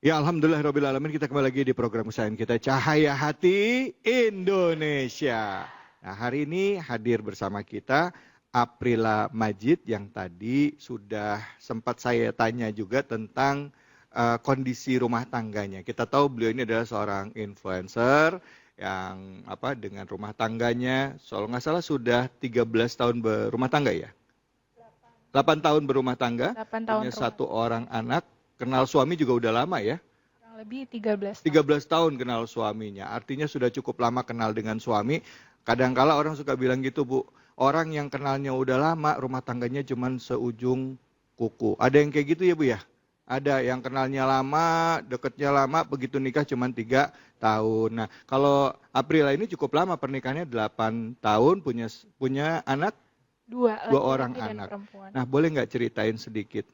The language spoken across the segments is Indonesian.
Ya alhamdulillahirrabbilalamin, kita kembali lagi di program kesayangan kita Cahaya Hati Indonesia. Nah hari ini hadir bersama kita Aprila Majid yang tadi sudah sempat saya tanya juga tentang kondisi rumah tangganya. Kita tahu beliau ini adalah seorang influencer yang dengan rumah tangganya, kalau nggak salah sudah 13 tahun berumah tangga ya? 8 tahun berumah tangga, 8 tahun punya rumah. 1 orang anak. Kenal suami juga udah lama ya? Kurang lebih 13 tahun. 13 tahun kenal suaminya. Artinya sudah cukup lama kenal dengan suami. Kadangkala orang suka bilang gitu, Bu. Orang yang kenalnya udah lama, rumah tangganya cuman seujung kuku. Ada yang kayak gitu ya, Bu ya? Ada yang kenalnya lama, deketnya lama, begitu nikah cuman 3 tahun. Nah, kalau Aprila ini cukup lama, pernikahannya 8 tahun, punya anak 2 2 orang laki-laki dan anak. perempuan. Nah, boleh nggak ceritain sedikit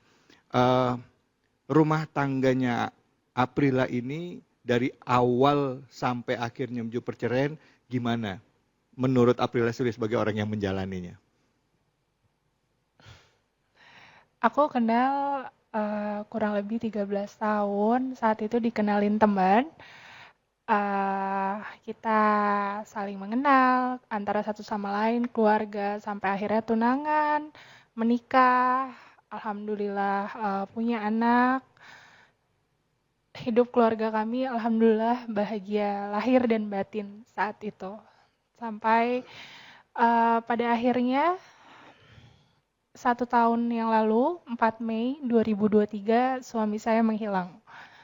rumah tangganya Aprila ini dari awal sampai akhirnya menuju perceraian gimana? Menurut Aprila sendiri sebagai orang yang menjalaninya. Aku kenal kurang lebih 13 tahun. Saat itu dikenalin teman. Kita saling mengenal antara satu sama lain, keluarga, sampai akhirnya tunangan, menikah. Alhamdulillah punya anak. Hidup keluarga kami alhamdulillah bahagia lahir dan batin saat itu. Sampai pada akhirnya 1 tahun yang lalu, 4 Mei 2023, suami saya menghilang.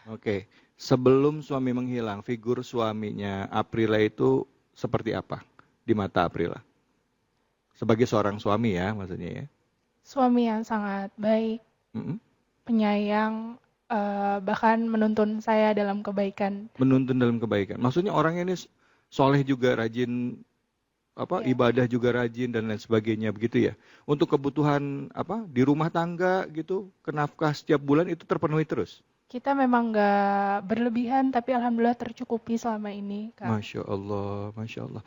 Oke, sebelum suami menghilang, figur suaminya Aprila itu seperti apa di mata Aprila? Sebagai seorang suami ya maksudnya ya. Suami yang sangat baik, penyayang, bahkan menuntun saya dalam kebaikan. Menuntun dalam kebaikan. Maksudnya orangnya ini soleh juga, rajin Ya. ibadah juga rajin dan lain sebagainya begitu ya. Untuk kebutuhan di rumah tangga gitu, ke nafkah setiap bulan itu terpenuhi terus. Kita memang nggak berlebihan, tapi alhamdulillah tercukupi selama ini, Kak. Masya Allah, Masya Allah.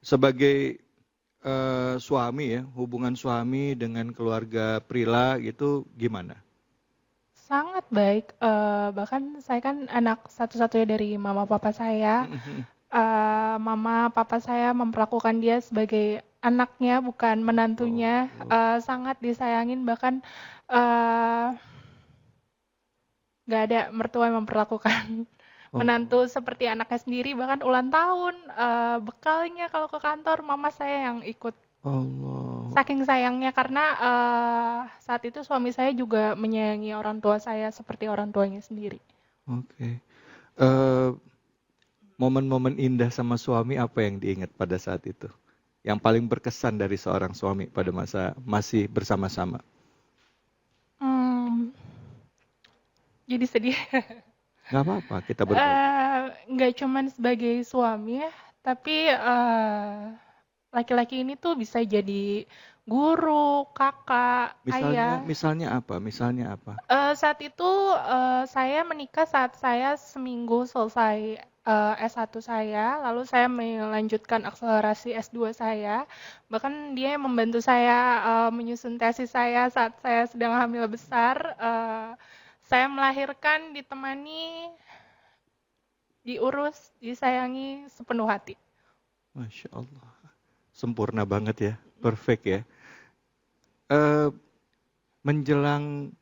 Sebagai suami ya, hubungan suami dengan keluarga Prila gitu gimana? Sangat baik, bahkan saya kan anak satu-satunya dari mama papa saya. Mama papa saya memperlakukan dia sebagai anaknya, bukan menantunya. Sangat disayangin, bahkan nggak ada mertua yang memperlakukan menantu seperti anaknya sendiri. Bahkan ulang tahun, bekalnya kalau ke kantor, mama saya yang ikut. Allah. Saking sayangnya, karena saat itu suami saya juga menyayangi orang tua saya seperti orang tuanya sendiri. Oke. Momen-momen indah sama suami apa yang diingat pada saat itu? Yang paling berkesan dari seorang suami pada masa masih bersama-sama? Jadi sedih. Nggak apa-apa, kita berbagi. Nggak cuman sebagai suami ya, tapi laki-laki ini tuh bisa jadi guru, kakak, ayah. Misalnya apa? Saat itu saya menikah saat saya seminggu selesai S1 saya, lalu saya melanjutkan akselerasi S2 saya. Bahkan dia yang membantu saya menyusun tesis saya saat saya sedang hamil besar. Saya melahirkan, ditemani, diurus, disayangi sepenuh hati. Masya Allah. Sempurna banget ya, perfect ya. Menjelang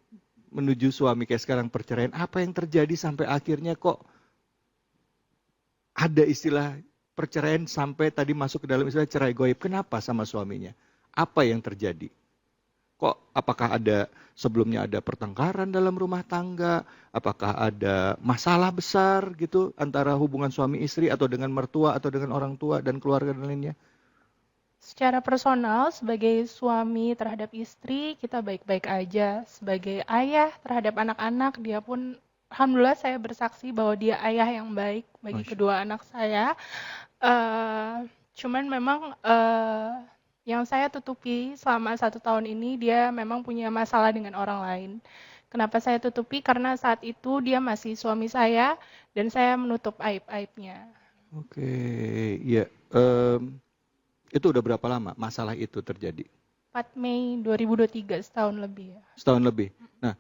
menuju suami kayak sekarang perceraian, apa yang terjadi sampai akhirnya kok ada istilah perceraian sampai tadi masuk ke dalam istilah cerai goib? Kenapa sama suaminya? Apa yang terjadi? Apakah sebelumnya ada pertengkaran dalam rumah tangga? Apakah ada masalah besar gitu antara hubungan suami istri atau dengan mertua atau dengan orang tua dan keluarga dan lainnya? Secara personal, sebagai suami terhadap istri, kita baik-baik aja. Sebagai ayah terhadap anak-anak, dia pun, alhamdulillah saya bersaksi bahwa dia ayah yang baik bagi kedua anak saya. Cuman memang yang saya tutupi selama 1 tahun ini, dia memang punya masalah dengan orang lain. Kenapa saya tutupi? Karena saat itu dia masih suami saya, dan saya menutup aib-aibnya. Oke, ya. Itu udah berapa lama masalah itu terjadi? 4 Mei 2023, setahun lebih ya. Setahun lebih. Nah,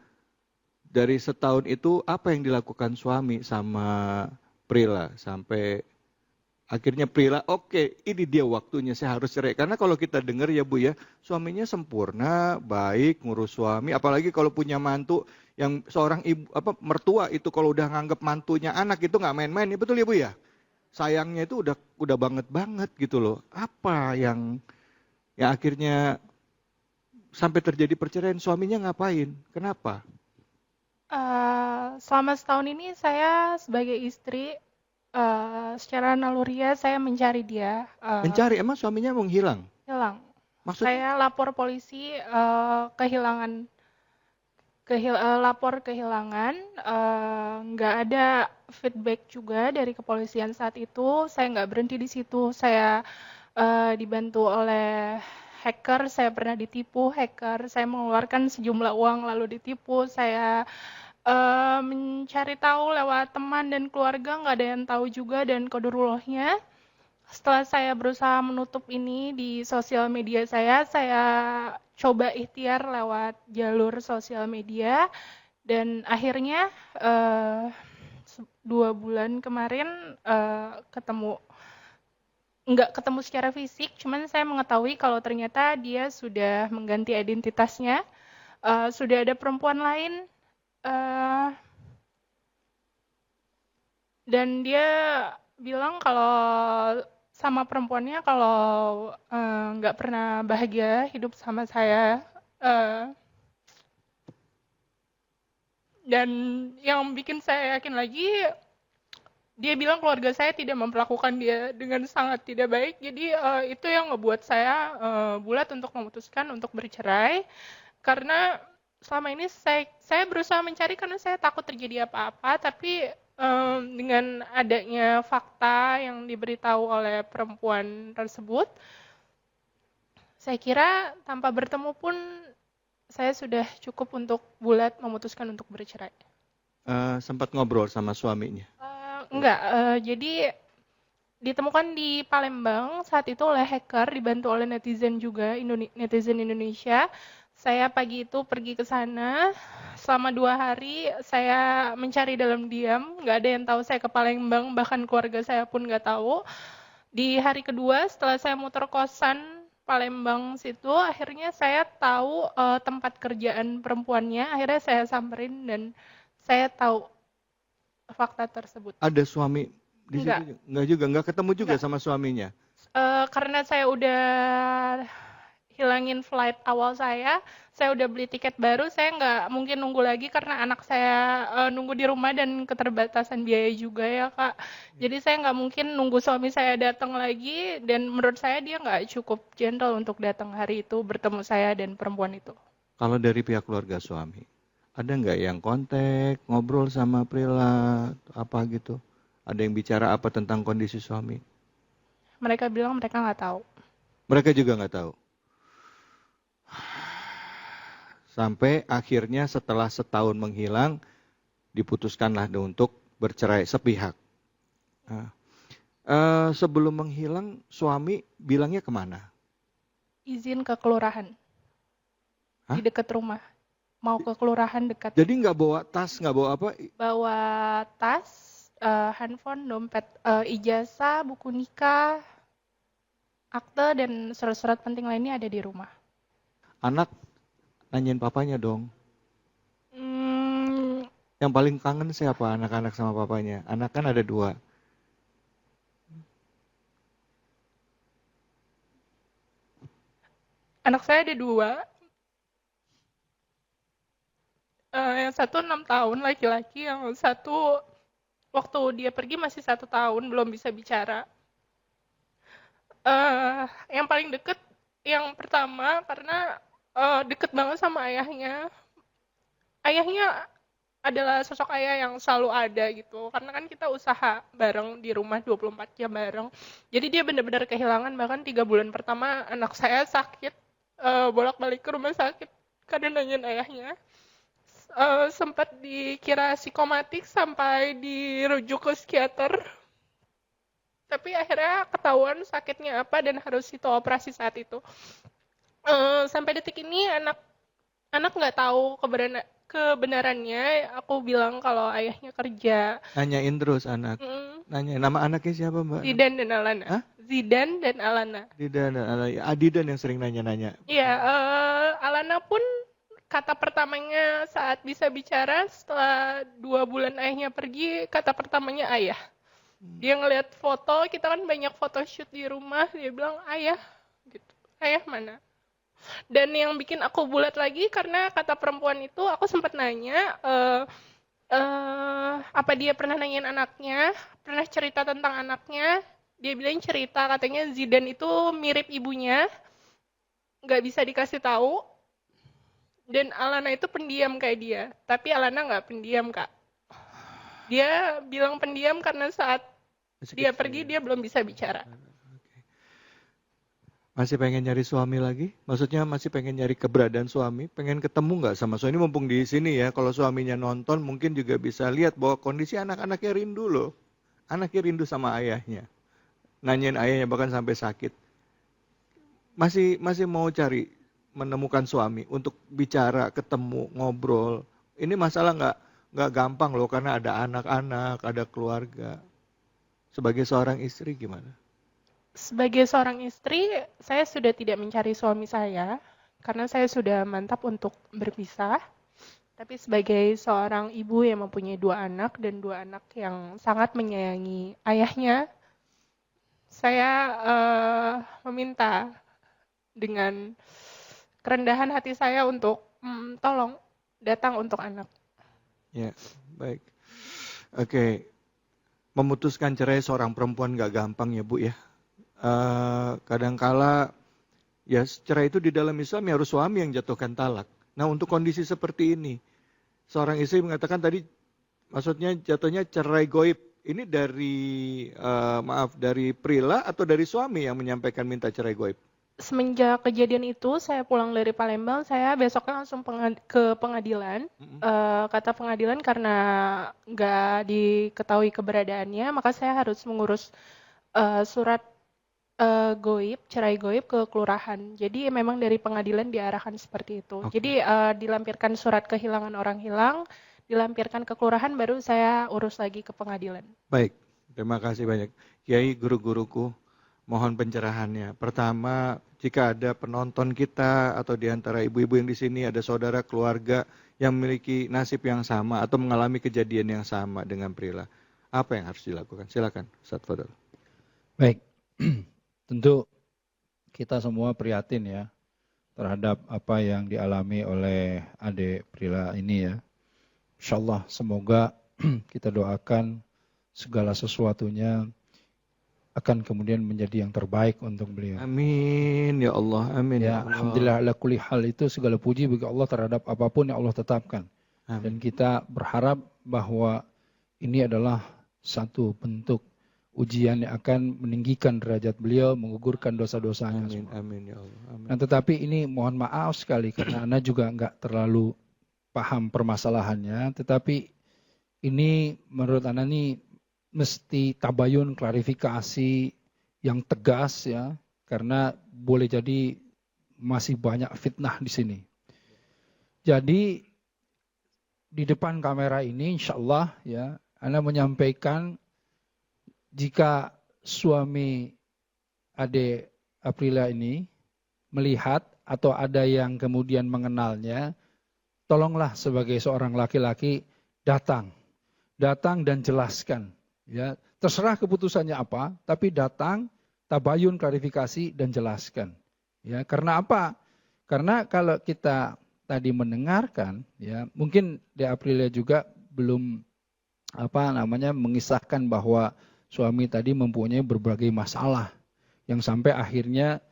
dari setahun itu apa yang dilakukan suami sama Prila sampai akhirnya Prila, oke, ini dia waktunya saya harus cerai. Karena kalau kita dengar ya Bu ya, suaminya sempurna, baik, ngurus suami, apalagi kalau punya mantu yang seorang ibu apa mertua itu kalau udah nganggap mantunya anak itu nggak main-main, ya betul ya Bu ya? Sayangnya itu udah banget gitu loh. Apa yang akhirnya sampai terjadi perceraian, suaminya ngapain? Kenapa? Selama setahun ini saya sebagai istri, secara naluriah saya mencari dia, Mencari, emang suaminya menghilang? hilang. Maksudnya? Saya lapor polisi, kehilangan, lapor kehilangan, nggak ada feedback juga dari kepolisian saat itu. Saya nggak berhenti di situ. Saya dibantu oleh hacker, saya pernah ditipu hacker, saya mengeluarkan sejumlah uang lalu ditipu, saya mencari tahu lewat teman dan keluarga, nggak ada yang tahu juga, dan qadarullohnya setelah saya berusaha menutup ini di sosial media saya coba ikhtiar lewat jalur sosial media, dan akhirnya 2 bulan kemarin ketemu. Nggak ketemu secara fisik, cuman saya mengetahui kalau ternyata dia sudah mengganti identitasnya, sudah ada perempuan lain, uh, dan dia bilang kalau sama perempuannya kalau nggak pernah bahagia hidup sama saya, uh, dan yang bikin saya yakin lagi, dia bilang keluarga saya tidak memperlakukan dia dengan sangat tidak baik. Jadi itu yang ngebuat saya bulat untuk memutuskan untuk bercerai. Karena selama ini saya berusaha mencari karena saya takut terjadi apa-apa. Tapi dengan adanya fakta yang diberitahu oleh perempuan tersebut, saya kira tanpa bertemu pun saya sudah cukup untuk bulat memutuskan untuk bercerai. Sempat ngobrol sama suaminya? Enggak, jadi ditemukan di Palembang saat itu oleh hacker, dibantu oleh netizen juga, netizen Indonesia. Saya pagi itu pergi ke sana, selama 2 hari saya mencari dalam diam, nggak ada yang tahu saya ke Palembang, bahkan keluarga saya pun nggak tahu. Di hari kedua setelah saya muter kosan Palembang situ, akhirnya saya tahu tempat kerjaan perempuannya, akhirnya saya samperin dan saya tahu fakta tersebut. Ada suami di Enggak. situ? Enggak juga, enggak ketemu juga Enggak. sama suaminya? Karena saya udah hilangin flight awal saya udah beli tiket baru, saya nggak mungkin nunggu lagi karena anak saya nunggu di rumah dan keterbatasan biaya juga ya Kak. Jadi saya nggak mungkin nunggu suami saya datang lagi, dan menurut saya dia nggak cukup gentle untuk datang hari itu bertemu saya dan perempuan itu. Kalau dari pihak keluarga suami, ada nggak yang kontak, ngobrol sama Prila, apa gitu? Ada yang bicara apa tentang kondisi suami? Mereka bilang mereka nggak tahu. Mereka juga nggak tahu. Sampai akhirnya setelah setahun menghilang, diputuskanlah untuk bercerai sepihak. Nah, sebelum menghilang, suami bilangnya kemana? Izin ke kelurahan. Hah? Di dekat rumah. Mau ke kelurahan dekat. Jadi nggak bawa tas, nggak bawa apa? Bawa tas, handphone, dompet, ijazah, buku nikah, akte, dan surat-surat penting lainnya ada di rumah. Anak nanyain papanya dong. Yang paling kangen siapa anak-anak sama papanya? Anak kan ada 2. Anak saya ada 2. Yang satu 6 tahun laki-laki, yang satu waktu dia pergi masih 1 tahun, belum bisa bicara. Yang paling deket yang pertama karena deket banget sama ayahnya. Ayahnya adalah sosok ayah yang selalu ada gitu, karena kan kita usaha bareng di rumah 24 jam bareng. Jadi dia benar-benar kehilangan, bahkan 3 bulan pertama anak saya sakit, bolak-balik ke rumah sakit karena nanyain ayahnya. Sempat dikira psikomatik sampai dirujuk ke psikiater. Tapi akhirnya ketahuan sakitnya apa dan harus itu operasi saat itu. Sampai detik ini anak nggak tahu keberadaan kebenarannya aku bilang kalau ayahnya kerja. Nanyain terus anak. Mm, Nanya nama anaknya siapa, Mbak? Zidan dan Alana. Hah? Zidan dan Alana. Didan dan Adidan yang sering nanya-nanya. Iya, Alana pun kata pertamanya saat bisa bicara setelah 2 bulan ayahnya pergi, kata pertamanya ayah. Dia ngeliat foto, kita kan banyak foto shoot di rumah, dia bilang ayah, gitu. Ayah mana? Dan yang bikin aku bulat lagi karena kata perempuan itu, aku sempat nanya, apa dia pernah nanyain anaknya, pernah cerita tentang anaknya. Dia bilang cerita, katanya Zidan itu mirip ibunya, nggak bisa dikasih tahu. Dan Alana itu pendiam kayak dia. Tapi Alana nggak pendiam, Kak. Dia bilang pendiam karena saat Masih dia kecil. pergi, dia belum bisa bicara. Masih pengen nyari suami lagi? Maksudnya masih pengen nyari keberadaan suami? Pengen ketemu nggak sama suami? Ini mumpung di sini ya, kalau suaminya nonton mungkin juga bisa lihat bahwa kondisi anak-anaknya rindu loh. Anaknya rindu sama ayahnya. Nanyain ayahnya bahkan sampai sakit. Masih mau cari menemukan suami untuk bicara, ketemu, ngobrol. Ini masalah nggak gampang loh karena ada anak-anak, ada keluarga. Sebagai seorang istri gimana? Sebagai seorang istri, saya sudah tidak mencari suami saya karena saya sudah mantap untuk berpisah. Tapi sebagai seorang ibu yang mempunyai 2 anak dan 2 anak yang sangat menyayangi ayahnya, saya meminta dengan kerendahan hati saya untuk tolong datang untuk anak. Ya, baik. Oke, memutuskan cerai seorang perempuan nggak gampang ya Bu ya. Kadangkala ya cerai itu di dalam Islam ya harus suami yang jatuhkan talak. Nah untuk kondisi seperti ini, seorang istri mengatakan tadi, maksudnya jatuhnya cerai goib. Ini dari Prila atau dari suami yang menyampaikan minta cerai goib? Semenjak kejadian itu, saya pulang dari Palembang, saya besoknya langsung ke pengadilan. Kata pengadilan karena nggak diketahui keberadaannya, maka saya harus mengurus surat goib, cerai goib ke kelurahan. Jadi memang dari pengadilan diarahkan seperti itu. Oke. Jadi dilampirkan surat kehilangan orang hilang, dilampirkan ke kelurahan, baru saya urus lagi ke pengadilan. Baik, terima kasih banyak. Kiai, guru-guruku, mohon pencerahannya. Pertama, jika ada penonton kita atau di antara ibu-ibu yang di sini ada saudara keluarga yang memiliki nasib yang sama atau mengalami kejadian yang sama dengan Prila, apa yang harus dilakukan? Silakan, Ustaz Fadl. Baik, tentu kita semua prihatin ya terhadap apa yang dialami oleh adik Prila ini ya. Insyaallah semoga kita doakan segala sesuatunya akan kemudian menjadi yang terbaik untuk beliau. Amin ya Allah, amin Ya, Allah. alhamdulillah ala kulli hal itu segala puji bagi Allah terhadap apapun yang Allah tetapkan. Amin. Dan kita berharap bahwa ini adalah satu bentuk ujian yang akan meninggikan derajat beliau, menggugurkan dosa-dosanya Amin, semua. amin ya Allah. Amin. Nah, tetapi ini mohon maaf sekali karena Anda juga nggak terlalu paham permasalahannya, tetapi ini menurut Anda ini mesti tabayun klarifikasi yang tegas ya, karena boleh jadi masih banyak fitnah di sini. Jadi di depan kamera ini insyaallah ya, Anda menyampaikan jika suami adik Aprila ini melihat atau ada yang kemudian mengenalnya, tolonglah sebagai seorang laki-laki datang dan jelaskan. Ya, terserah keputusannya apa, tapi datang, tabayun, klarifikasi dan jelaskan. Ya, karena apa? Karena kalau kita tadi mendengarkan, ya mungkin di Aprilia juga belum mengisahkan bahwa suami tadi mempunyai berbagai masalah yang sampai akhirnya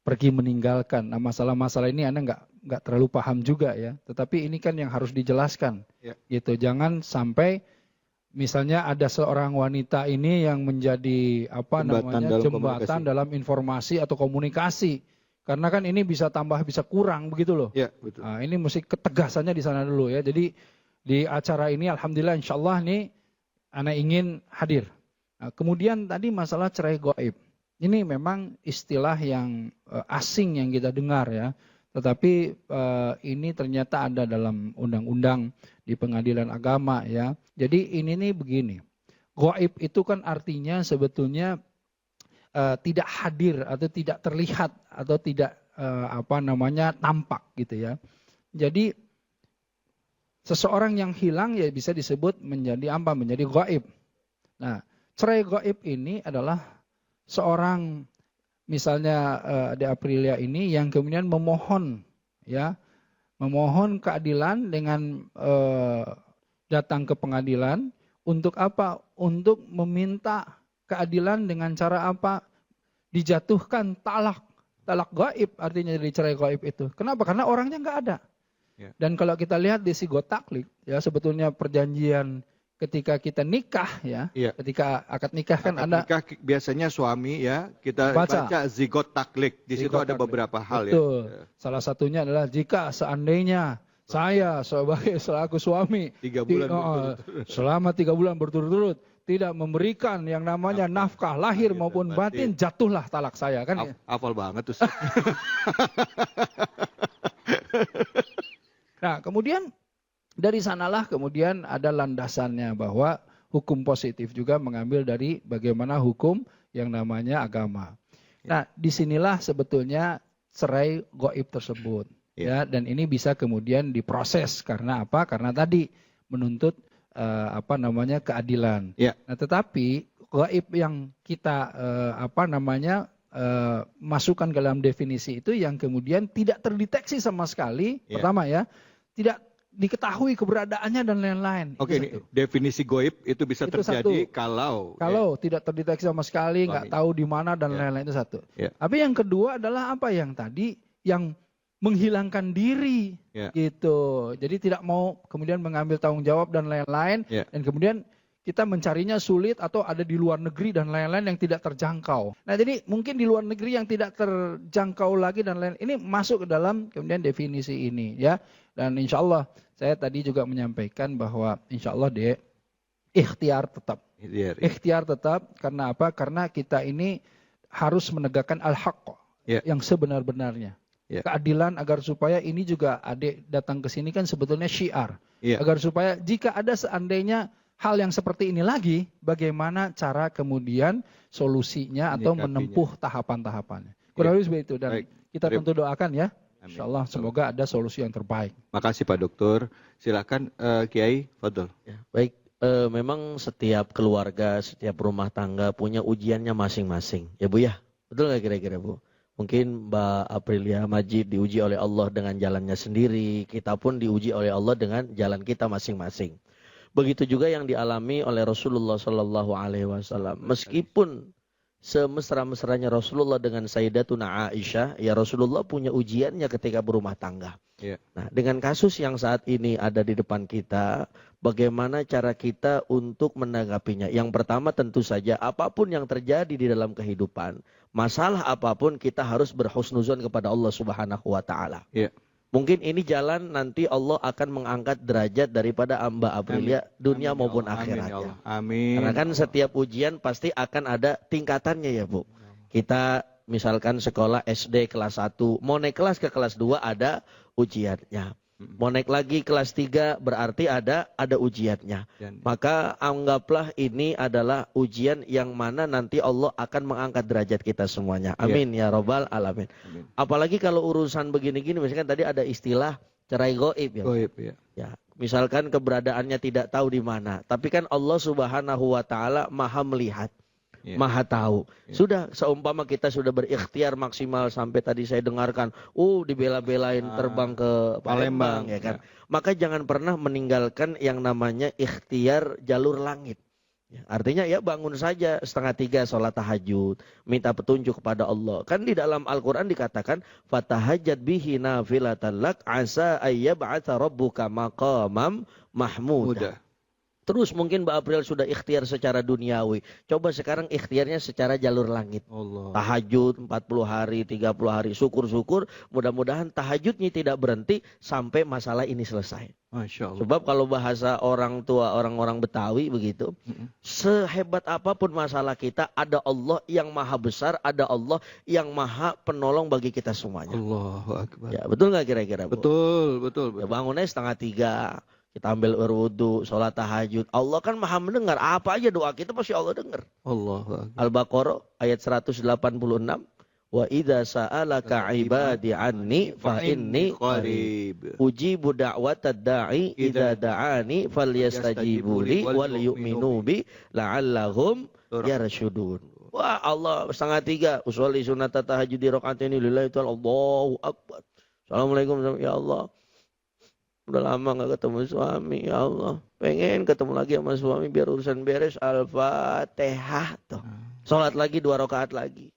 pergi meninggalkan. Nah, masalah-masalah ini Anda nggak terlalu paham juga ya. Tetapi ini kan yang harus dijelaskan. Ya. Gitu. Jangan sampai misalnya ada seorang wanita ini yang menjadi jembatan dalam informasi atau komunikasi. Karena kan ini bisa tambah bisa kurang begitu loh. Ya, betul. Nah, ini mesti ketegasannya di sana dulu ya. Jadi di acara ini alhamdulillah insyaallah nih Ana ingin hadir. Nah, kemudian tadi masalah cerai gaib. Ini memang istilah yang asing yang kita dengar ya. Tetapi ini ternyata ada dalam undang-undang di pengadilan agama ya. Jadi ini nih begini. Gaib itu kan artinya sebetulnya tidak hadir atau tidak terlihat atau tidak tampak gitu ya. Jadi seseorang yang hilang ya bisa disebut menjadi apa? Menjadi gaib. Nah, cerai gaib ini adalah seorang misalnya Ade Aprilia ini yang kemudian memohon keadilan dengan datang ke pengadilan untuk apa? Untuk meminta keadilan dengan cara apa? Dijatuhkan talak gaib, artinya dari cerai gaib itu. Kenapa? Karena orangnya nggak ada. Ya. Dan kalau kita lihat di sigot taklid, ya sebetulnya perjanjian ketika kita nikah ya, Iya. ketika akad nikah kan Akad ada nikah biasanya suami ya, kita Baca. baca zigot taklik. Di situ Zigot ada taklid. beberapa hal Betul. ya. Salah satunya adalah jika seandainya saya selaku suami 3 bulan selama 3 bulan berturut-turut tidak memberikan yang namanya nafkah lahir maupun batin, jatuhlah talak saya kan. Hafal banget tuh. Nah, kemudian dari sanalah kemudian ada landasannya bahwa hukum positif juga mengambil dari bagaimana hukum yang namanya agama. Nah, disinilah sebetulnya cerai gaib tersebut. Ya, dan ini bisa kemudian diproses karena apa? Karena tadi menuntut keadilan. Ya. Nah, tetapi gaib yang kita masukkan ke dalam definisi itu yang kemudian tidak terdeteksi sama sekali. Ya. Pertama ya, tidak diketahui keberadaannya dan lain-lain. Oke, ini definisi gaib itu bisa Itu terjadi satu. kalau Tidak terdeteksi sama sekali, nggak tahu di mana dan lain-lain, itu satu. Ya. Tapi yang kedua adalah apa yang tadi yang menghilangkan diri Ya. gitu. Jadi tidak mau kemudian mengambil tanggung jawab dan lain-lain, Ya. dan kemudian kita mencarinya sulit atau ada di luar negeri dan lain-lain yang tidak terjangkau. Nah, jadi mungkin di luar negeri yang tidak terjangkau lagi dan lain ini masuk ke dalam kemudian definisi ini ya. Dan insya Allah saya tadi juga menyampaikan bahwa insya Allah ikhtiar tetap. Ikhtiar tetap karena apa? Karena kita ini harus menegakkan al-haqq yang sebenar-benarnya. Ya. Keadilan agar supaya ini juga adik datang ke sini kan sebetulnya syiar. Ya. Agar supaya jika ada seandainya hal yang seperti ini lagi, bagaimana cara kemudian solusinya atau menempuh tahapan-tahapannya. Kurang lebih seperti itu. Dan kita tentu doakan ya. Insya Allah semoga ada solusi yang terbaik. Makasih Pak Dokter. Silakan Kiai Fadl. Ya, baik, memang setiap keluarga, setiap rumah tangga punya ujiannya masing-masing. Ya Bu ya, betul nggak kira-kira Bu? Mungkin Mbak Aprilia Majid diuji oleh Allah dengan jalannya sendiri, kita pun diuji oleh Allah dengan jalan kita masing-masing. Begitu juga yang dialami oleh Rasulullah Sallallahu Alaihi Wasallam. Meskipun semesra-mesranya Rasulullah dengan Sayyidatuna Aisyah, ya Rasulullah punya ujiannya ketika berumah tangga. Ya. Nah, dengan kasus yang saat ini ada di depan kita, bagaimana cara kita untuk menanggapinya? Yang pertama tentu saja apapun yang terjadi di dalam kehidupan, masalah apapun kita harus berhusnuzon kepada Allah Subhanahu wa taala. Ya. Mungkin ini jalan nanti Allah akan mengangkat derajat daripada Mbak Aprilia dunia maupun akhiratnya. Amin. Karena kan setiap ujian pasti akan ada tingkatannya ya Bu. Kita misalkan sekolah SD kelas 1, mau naik kelas ke kelas 2 ada ujiannya. Mau naik lagi kelas 3 berarti ada ujiannya. Maka anggaplah ini adalah ujian yang mana nanti Allah akan mengangkat derajat kita semuanya. Amin ya Rabbal Alamin. Amin. Apalagi kalau urusan begini-gini, misalkan tadi ada istilah cerai gaib ya. Gaib ya. Ya, misalkan keberadaannya tidak tahu di mana, tapi kan Allah Subhanahu wa taala Maha melihat. Maha tahu. Sudah seumpama kita sudah berikhtiar maksimal sampai tadi saya dengarkan, dibela-belain terbang ke Palembang ya kan. Maka jangan pernah meninggalkan yang namanya ikhtiar jalur langit. Ya, artinya ya bangun saja 2:30 sholat tahajud, minta petunjuk kepada Allah. Kan di dalam Al-Qur'an dikatakan fatahajjat bihi nafilatan lak asa ayyab'atsa rabbuka maqamam mahmuda. Terus mungkin Mbak April sudah ikhtiar secara duniawi. Coba sekarang ikhtiarnya secara jalur langit. Allah. Tahajud 40 hari, 30 hari. Syukur-syukur mudah-mudahan tahajudnya tidak berhenti sampai masalah ini selesai. Masya Allah. Sebab kalau bahasa orang tua, orang-orang Betawi begitu. Sehebat apapun masalah kita, ada Allah yang maha besar, ada Allah yang maha penolong bagi kita semuanya. Allahu Akbar. Ya, betul nggak kira-kira? Bu? Betul. Ya, bangunnya 2:30. Kita ambil berwudu, sholat tahajud. Allah kan maha mendengar. Apa aja doa kita pasti Allah dengar. Allahu Akbar. Al-Baqarah ayat 186. Wa idza sa'alaka ibadi anni fa inni qarib. Ujibu da'watad da'i idza da'ani falyastajibu li wal yu'minu bi la'allahum yarshudun. Wah, Allah 2:30. Usolli sunat tahajud di rakaataini lillahi ta'ala. Allahu Akbar. Assalamualaikum ya Allah. Udah lama gak ketemu suami, ya Allah. Pengen ketemu lagi sama suami biar urusan beres. Al-Fatihah tuh. Sholat lagi 2 rakaat lagi.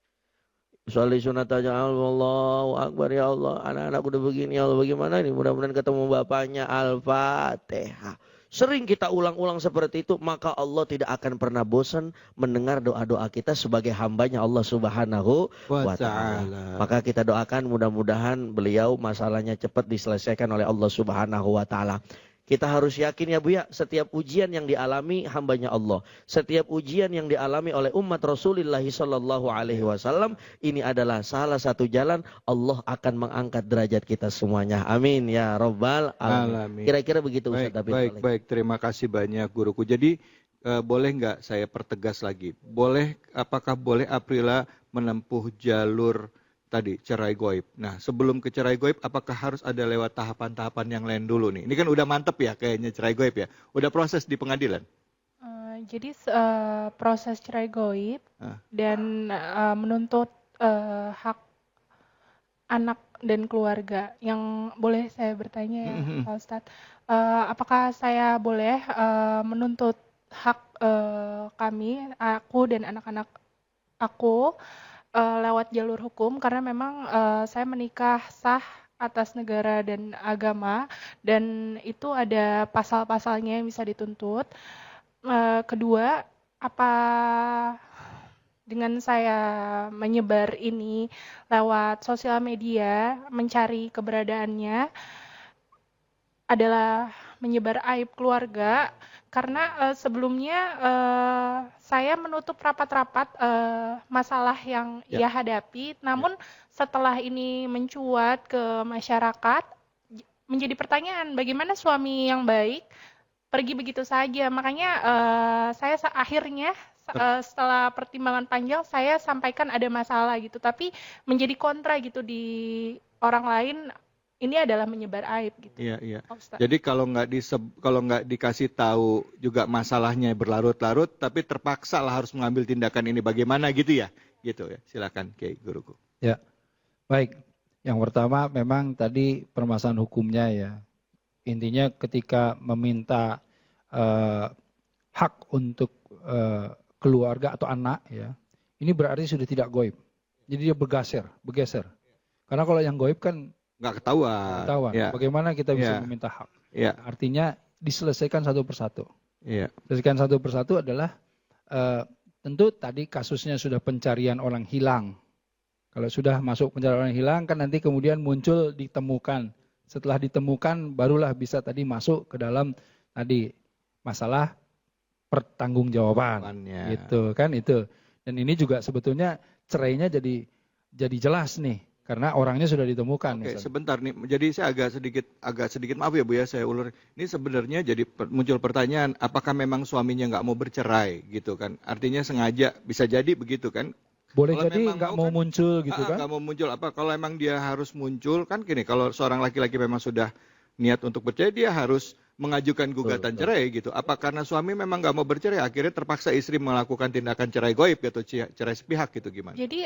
Sholli sunat aja, Allahu Akbar, ya Allah. Anak-anak udah begini, ya Allah, bagaimana ini? Mudah-mudahan ketemu bapaknya. Al-Fatihah. Sering kita ulang-ulang seperti itu, maka Allah tidak akan pernah bosan mendengar doa-doa kita sebagai hambanya Allah Subhanahu wa Ta'ala. Maka kita doakan mudah-mudahan beliau masalahnya cepat diselesaikan oleh Allah Subhanahu wa Ta'ala. Kita harus yakin ya Bu ya, setiap ujian yang dialami hambanya Allah, setiap ujian yang dialami oleh umat Rasulullah sallallahu alaihi wasallam, ini adalah salah satu jalan Allah akan mengangkat derajat kita semuanya. Amin ya rabbal alamin. Kira-kira begitu Ustaz David. Baik, terima kasih banyak guruku. Jadi boleh nggak saya pertegas lagi? Apakah boleh Aprila menempuh jalur tadi cerai goib? Nah, sebelum ke cerai goib, apakah harus ada lewat tahapan-tahapan yang lain dulu nih? Ini kan udah mantep ya kayaknya cerai goib ya. Udah proses di pengadilan. Jadi proses cerai goib dan menuntut hak anak dan keluarga. Yang boleh saya bertanya ya Pak Ustadz, apakah saya boleh menuntut hak kami, aku dan anak-anak aku lewat jalur hukum, karena memang saya menikah sah atas negara dan agama, dan itu ada pasal-pasalnya yang bisa dituntut. Kedua, apa dengan saya menyebar ini lewat sosial media, mencari keberadaannya, adalah menyebar aib keluarga, karena sebelumnya saya menutup rapat-rapat masalah yang ia hadapi, namun setelah ini mencuat ke masyarakat, menjadi pertanyaan bagaimana suami yang baik pergi begitu saja. Makanya saya akhirnya setelah pertimbangan panjang saya sampaikan ada masalah gitu, tapi menjadi kontra gitu di orang lain. Ini adalah menyebar aib gitu. Iya. Jadi kalau nggak dikasih tahu juga masalahnya berlarut-larut, tapi terpaksa lah harus mengambil tindakan ini, bagaimana gitu ya? Gitu ya. Silakan Kiai Guruku. Ya, baik. Yang pertama memang tadi permasalahan hukumnya ya. Intinya ketika meminta hak untuk keluarga atau anak ya, ini berarti sudah tidak goib. Jadi dia bergeser. Karena kalau yang goib kan nggak ketahuan. Ya. Bagaimana kita bisa meminta hak? Ya. Artinya diselesaikan satu persatu. Ya. Selesaikan satu persatu adalah tentu tadi kasusnya sudah pencarian orang hilang. Kalau sudah masuk pencarian orang hilang kan nanti kemudian muncul ditemukan. Setelah ditemukan barulah bisa tadi masuk ke dalam tadi masalah pertanggungjawaban. Gitu kan itu. Dan ini juga sebetulnya cerainya jadi jelas nih. Karena orangnya sudah ditemukan. Oke, sebentar nih. Jadi saya agak sedikit maaf ya Bu ya, saya ulur. Ini sebenarnya jadi muncul pertanyaan, apakah memang suaminya nggak mau bercerai gitu kan? Artinya sengaja, bisa jadi begitu kan? Boleh kalau jadi nggak mau muncul gitu kan? Nggak mau muncul apa? Kalau emang dia harus muncul kan gini, kalau seorang laki-laki memang sudah niat untuk bercerai, dia harus mengajukan gugatan cerai gitu. Apa karena suami memang nggak mau bercerai, akhirnya terpaksa istri melakukan tindakan cerai goib atau cerai sepihak gitu gimana? Jadi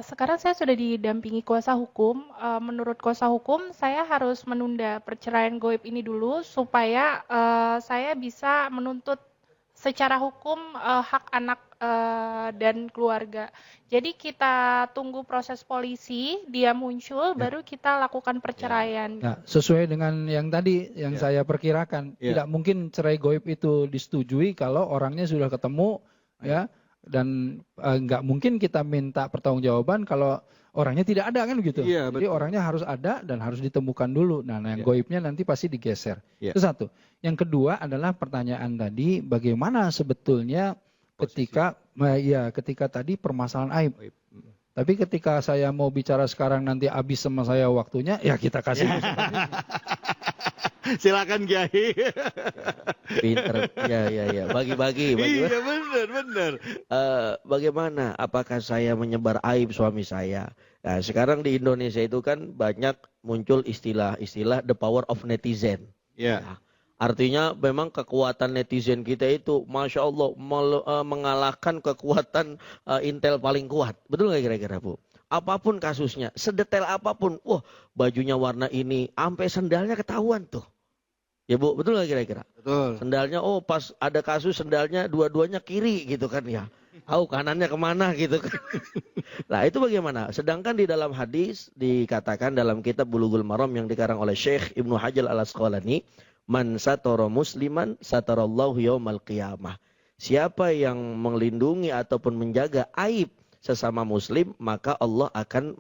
sekarang saya sudah didampingi kuasa hukum. Menurut kuasa hukum saya harus menunda perceraian goib ini dulu supaya saya bisa menuntut secara hukum hak anak dan keluarga. Jadi kita tunggu proses polisi, dia muncul, baru kita lakukan perceraian. Ya, sesuai dengan yang tadi yang saya perkirakan, tidak mungkin cerai goib itu disetujui kalau orangnya sudah ketemu, ya, dan nggak mungkin kita minta pertanggungjawaban kalau orangnya tidak ada kan begitu. Iya, Jadi orangnya harus ada dan harus ditemukan dulu. Nah, yang goibnya nanti pasti digeser. Itu satu. Yang kedua adalah pertanyaan tadi, bagaimana sebetulnya ketika tadi permasalahan aib. Tapi ketika saya mau bicara sekarang nanti habis sama saya waktunya, ya kita kasih. Silakan Kiai. Pinter, ya. Bagi-bagi. Iya benar. Bagaimana? Apakah saya menyebar aib suami saya? Nah, sekarang di Indonesia itu kan banyak muncul istilah the power of netizen. Nah, artinya memang kekuatan netizen kita itu, masya Allah, mengalahkan kekuatan intel paling kuat. Betul nggak kira-kira Bu? Apapun kasusnya, sedetail apapun, wah bajunya warna ini, sampai sendalnya ketahuan tuh. Ya Bu, betul nggak kira-kira? Betul. Sendalnya, pas ada kasus sendalnya dua-duanya kiri gitu kan ya. Kanannya kemana gitu kan. Nah itu bagaimana? Sedangkan di dalam hadis dikatakan dalam kitab Bulughul Maram yang dikarang oleh Syekh Ibnu Hajar Al-Asqalani, man satara musliman satarallahu yaumal qiyamah. Siapa yang melindungi ataupun menjaga aib sesama muslim, maka Allah akan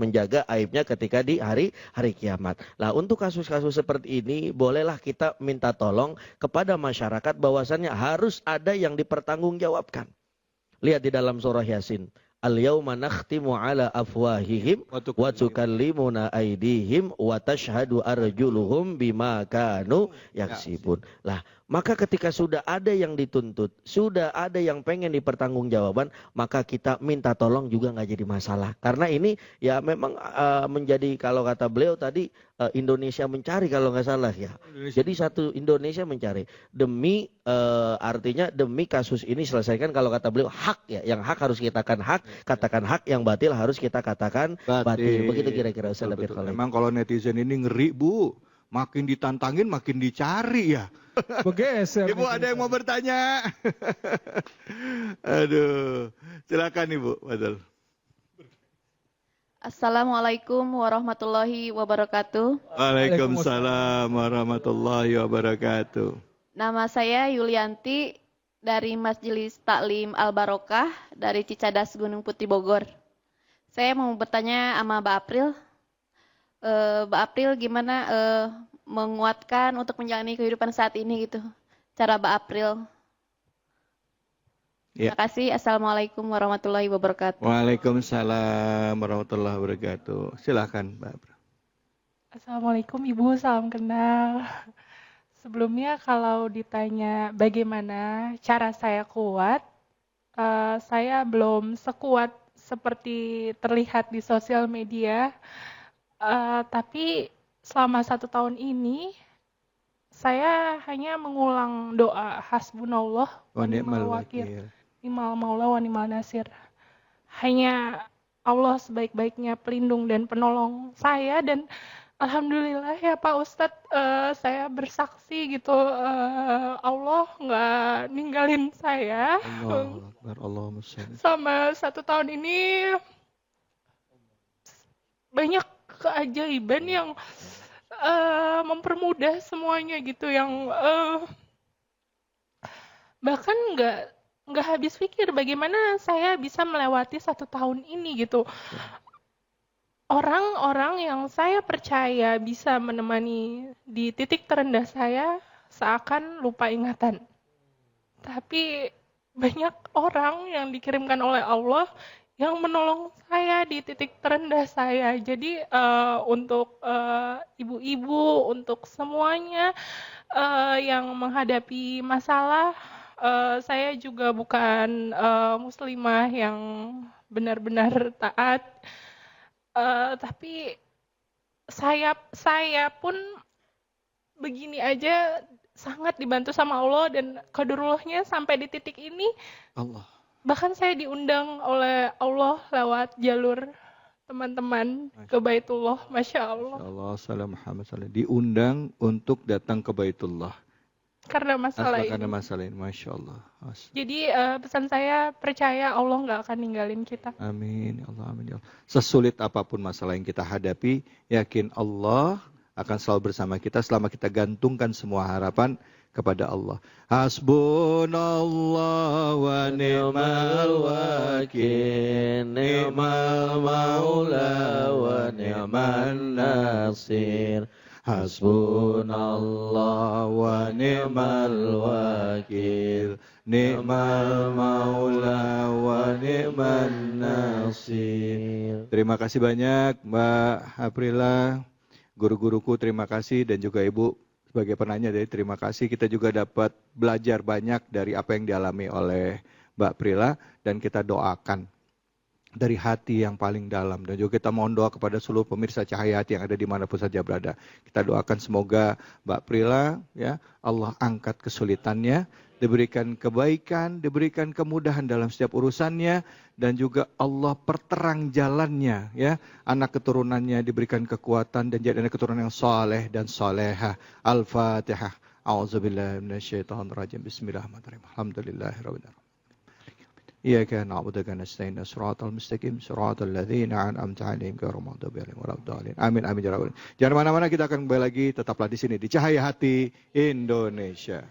menjaga aibnya ketika di hari kiamat. Nah, untuk kasus-kasus seperti ini, bolehlah kita minta tolong kepada masyarakat bahwasannya harus ada yang dipertanggungjawabkan. Lihat di dalam surah Yasin. Al-yawma nakhtimu ala afwahihim wa tukallimuna aydihim wa tashhadu arjuluhum bima kanu yaksibun. Lah, maka ketika sudah ada yang dituntut, sudah ada yang pengen dipertanggungjawaban, maka kita minta tolong juga nggak jadi masalah. Karena ini ya memang menjadi, kalau kata beliau tadi, Indonesia mencari kalau nggak salah ya. Jadi satu Indonesia mencari demi artinya demi kasus ini selesaikan, kalau kata beliau hak ya, yang hak harus kita katakan hak, yang batil harus kita katakan batil. Begitu kira-kira Ustaz. Memang kalau netizen ini ngeri Bu, makin ditantangin makin dicari ya. Bergeser. Ibu ada yang mau bertanya? Aduh, silakan Ibu. Betul. Assalamualaikum warahmatullahi wabarakatuh. Waalaikumsalam warahmatullahi wabarakatuh. Nama saya Yulianti dari Majelis Taklim Al-Barokah dari Cicadas Gunung Putih Bogor. Saya mau bertanya sama Mbak April. Mbak April gimana menguatkan untuk menjalani kehidupan saat ini gitu. Cara Mbak April. Terima kasih. Assalamualaikum warahmatullahi wabarakatuh. Waalaikumsalam warahmatullahi wabarakatuh. Silakan Mbak April. Assalamualaikum Ibu, salam kenal. Sebelumnya kalau ditanya bagaimana cara saya kuat, saya belum sekuat seperti terlihat di sosial media. Tapi selama 1 tahun ini, saya hanya mengulang doa hasbunallah wa ni'mal wakil, ni'mal maula wa ni'mal nasir. Hanya Allah sebaik-baiknya pelindung dan penolong saya, dan alhamdulillah ya Pak Ustadz, saya bersaksi gitu, Allah nggak ninggalin saya. Allahumma sholli. Sama 1 tahun ini banyak keajaiban yang mempermudah semuanya gitu, yang bahkan nggak habis pikir bagaimana saya bisa melewati 1 tahun ini gitu. Orang-orang yang saya percaya bisa menemani di titik terendah saya seakan lupa ingatan. Tapi banyak orang yang dikirimkan oleh Allah yang menolong saya di titik terendah saya. Jadi untuk ibu-ibu, untuk semuanya yang menghadapi masalah, saya juga bukan muslimah yang benar-benar taat. Tapi saya pun begini aja sangat dibantu sama Allah, dan qadarulahnya sampai di titik ini. Allah. Bahkan saya diundang oleh Allah lewat jalur teman-teman ke Baitullah, Masya Allah. Allah salam Muhammad sallallahu, diundang untuk datang ke Baitullah. karena masalah Karena ini. masalah ini, Masya Allah. Jadi pesan saya, percaya Allah nggak akan ninggalin kita. Amin, ya Allah, amin, ya Allah. Sesulit apapun masalah yang kita hadapi, yakin Allah akan selalu bersama kita selama kita gantungkan semua harapan kepada Allah. Hasbunallah wa ni'mal wakil, ni'mal maula wa ni'man nasir. Hasbunallah wa ni'mal wakil, ni'mal maula wa ni'man nasir. Terima kasih banyak Mbak Aprila, guru-guruku terima kasih, dan juga Ibu sebagai penanya dari terima kasih. Kita juga dapat belajar banyak dari apa yang dialami oleh Mbak Aprila, dan kita doakan dari hati yang paling dalam, dan juga kita mohon doa kepada seluruh pemirsa Cahaya Hati yang ada dimanapun saja berada. Kita doakan semoga Mbak Aprila, ya Allah angkat kesulitannya, diberikan kebaikan, diberikan kemudahan dalam setiap urusannya, dan juga Allah perterang jalannya, ya anak keturunannya diberikan kekuatan dan jadi anak keturunan yang soleh dan soleha. Al-Fatihah. A'udzubillahi minasyaitonirrajim. Bismillahirrahmanirrahim. Alhamdulillahirabbil alamin. Iyyaka na'budu wa nasta'in shiratal mustaqim shiratal ladzina an'amta 'alaihim ghairil maghdubi 'alaihim waladdallin. Amin amin ya rabbal alamin. Jangan mana-mana, kita akan kembali lagi, tetaplah di sini di Cahaya Hati Indonesia.